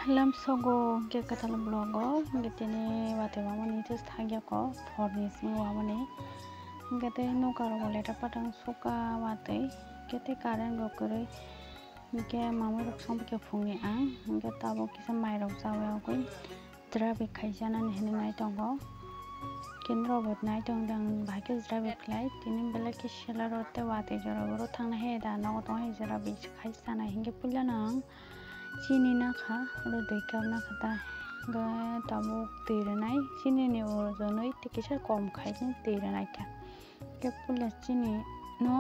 Lam sogo ke katal blogo getini wate mamani tus thagya ko fornis mamani gete no karo waleta patang suka wate gete karen rokore ke mama rok som ke phungi ang ge tabo kisa mai rok sawe ko drabe khaijana ne nai tongo kendro bot nai tong dang bhake drabe khlai tinin bela ke shela rote wate jora boro thangna he da no to he jara bi khaisana hinge pulana chini na kha ro dui kap na khata ga tamu tiranai chini ne or jonoi tikisa kom khaine tiranai ka ke pula chini no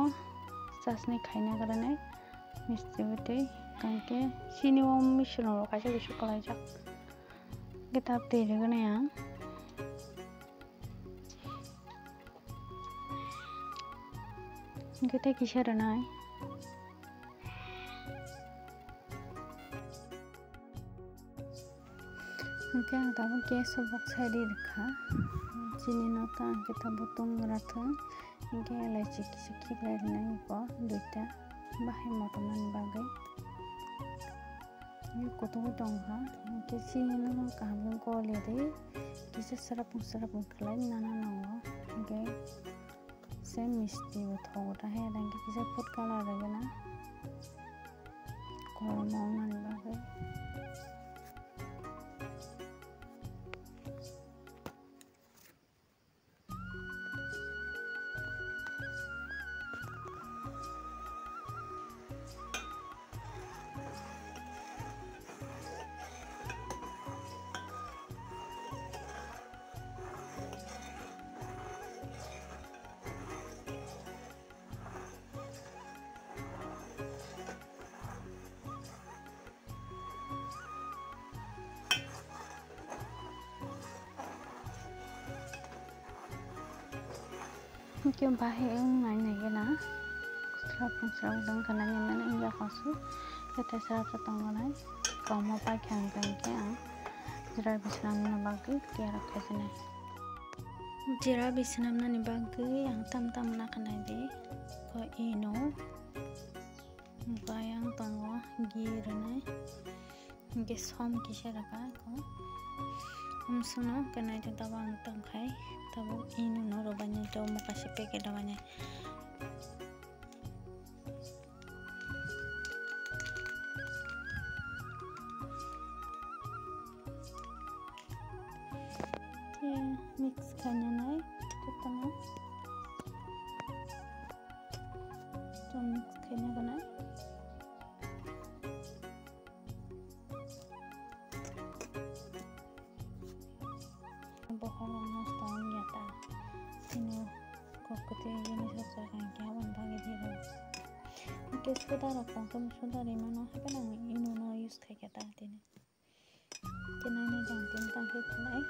sasne khaina garane misti bote kanke chini o mishno ro kaise bisu kalai jak ke tap tiragane ya gete kisharanai Ang tabo keso bok sadi rekha chini nota kita botong ratha ingke elaichi kisi kibrai nai ko duita bahe motoman bagai ni koto dong ha ingke chini no kaham ko le de kisi sarapung khlai nana nango ingke se misti thogota he dang kisi food color regana ko man bagai Kyo bahe ngai gena serap dong kana nyamana inja kasu kete serap tongolai komo pa kyang ke ang jira bisnam na bagi tiara khajne jira bisnam na ni bagi yang tam na kana de ko ino bayang tango girne ge som kisara ka ko umsuno kana de tabang tangkai tabo inu no robanya to makasi peke damanya mix kanya nai ketama to mix kanya ganai boholong nos tong yata sino kokote jeni sasa kan kyawan bagi diro ke sudara kon sudari mano hapena inu no use khai kata tine tinane jang tin tang ke khlai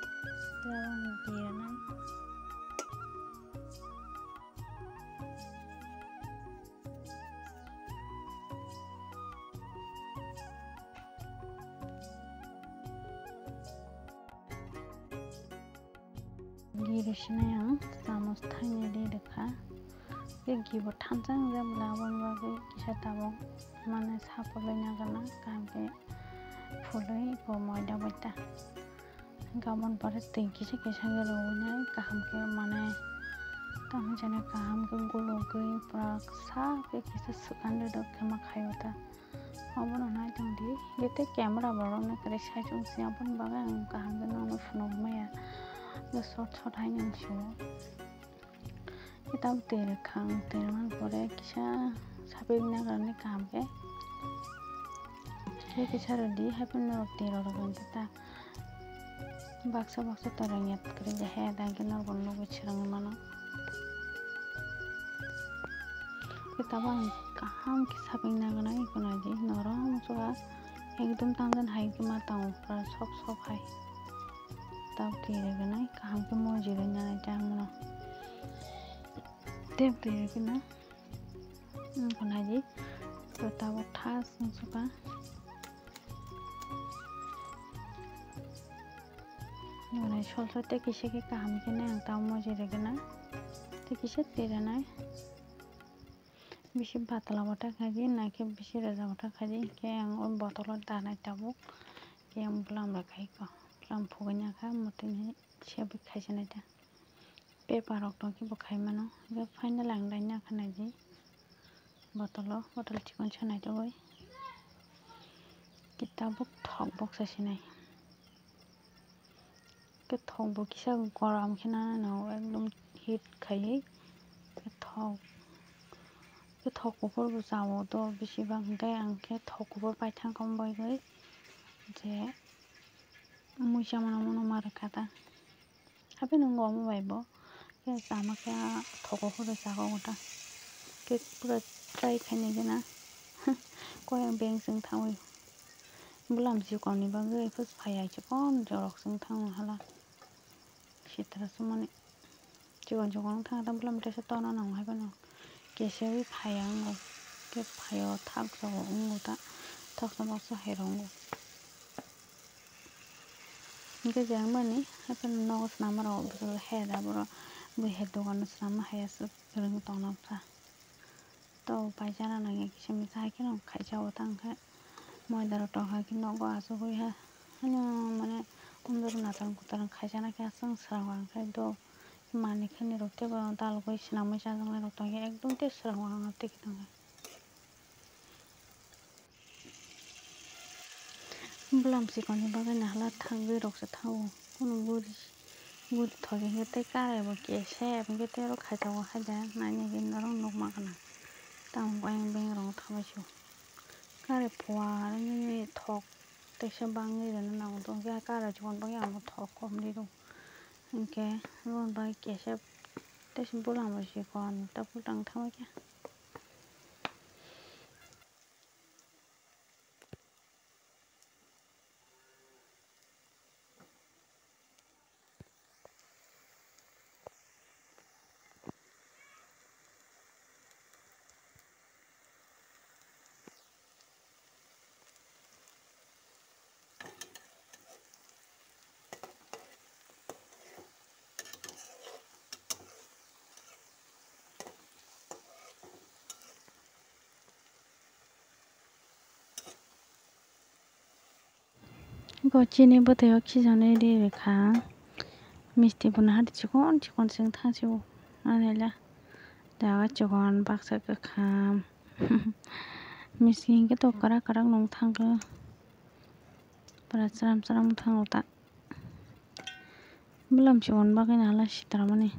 rawang dirana girishna yang samos thangye de dekha ke gibo thanjang jamla bon bagi kisa tabok mane sapole na gana kampe phuloi ko moida boita gamon pare tinki se kisa ge ronya kaham ke mane tam jane kaham ke gulo ke prak sa ke kisa sukande do kema khayota abon nai tangdi gete camera borong na kare sai chung si abon baga kaham ke no phno maya the short hai nang chu kitab tere khang tere man pore kisa sabek na garne kam ke kisa rodi happen no tere ro ban ta baksa tarang yat kare ja he dang ke na gon no bichrang mano kitabang kaham ki sabek na garne ikona ji norom chuwa ekdom tangjan hai ke ma taung pra sob hai tab tere ganai kaham ke mo jire na jang no tep tere gana kona ji to tab thas suka Mana solso te kise ke kaham kene ang tau mo jere gena te kise tira nai bisi batala bata khaji na ke bisi raja bata khaji ke ang on botolo danai tabuk ke ang bulam ra khai ko bulam phuganya kha mutini sebi khaijana ta paper rok to ki bo khai mano ge final ang dai na khana ji botol chikon sanai to oi kitabuk thok box asinai ke thok bo kisa goram khina no ekdom hit khai ke thok উপর যাও তো বেশি বাংদাই আংকে thok উপর পাইথাং কম বই গই যে মুইসা মনো মনো মার খাতা habe nunggu amu baibo ke sama ke thok উপর যাও ওটা ke pura try খাইনে gena koy ang beng sing thawai bulam ji kon ni bagai phus phayai chi kon jorok sing thang hala sitra sumane jigon thang tam bulam te sa tono nang hai bano kesewi phayang ke phayo thak so ungu ta thak so so herong ke jang mani hapen nogos namaro bul heda bro bu hedo kan sama hayas reng tong sa to paijana nange kisemi sai ke nong khai jaw tang kha moi daro to ha ki nogo aso hoi ha ano mane undur na tang kutarang khaijana ke asang sarang khai do mani khani rokte ba dal goi sinamai sa jang le rok to ekdom te sarang te ki tang bulam si kon ni bagai na hala thang goi rok sa thau kono guri thoge ge te kare bo ke se ge te ro khai jaw ha ja na ni ge narong nok ma kana tang bang beng rong thamai chu kare phwa ni thok te se bang ni na na to ge kare chon bang ya mo thok kom ni ro ke ron bai ke se te sim bulam si kon ta pu tang thamai ke go chini bote okhi jane ri rekha misti buna hat chikon sing thang chiu anela dawa chikon baksa ka kham miskin ke to kara nong thang ka para saram thang uta bulam chikon bagai nala sitra mane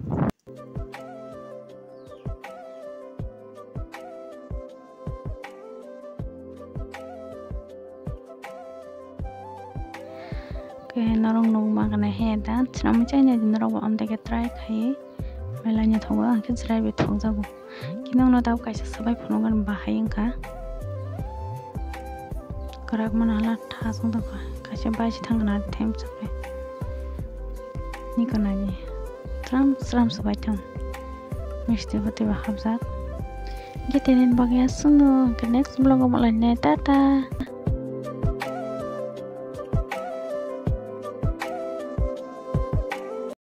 ke narong nong ma kana he da chram chai ne din ro am de ke try khai melanya thoga ke chrai be thong jago kinong no daw kaisa sabai phonongan bahayeng ka karak manala tha song da kaisa bai si thang na them chape ni kana ni tram sabai thang misti bote ba habzat gitenen bagya suno ke next vlog mo la ne tata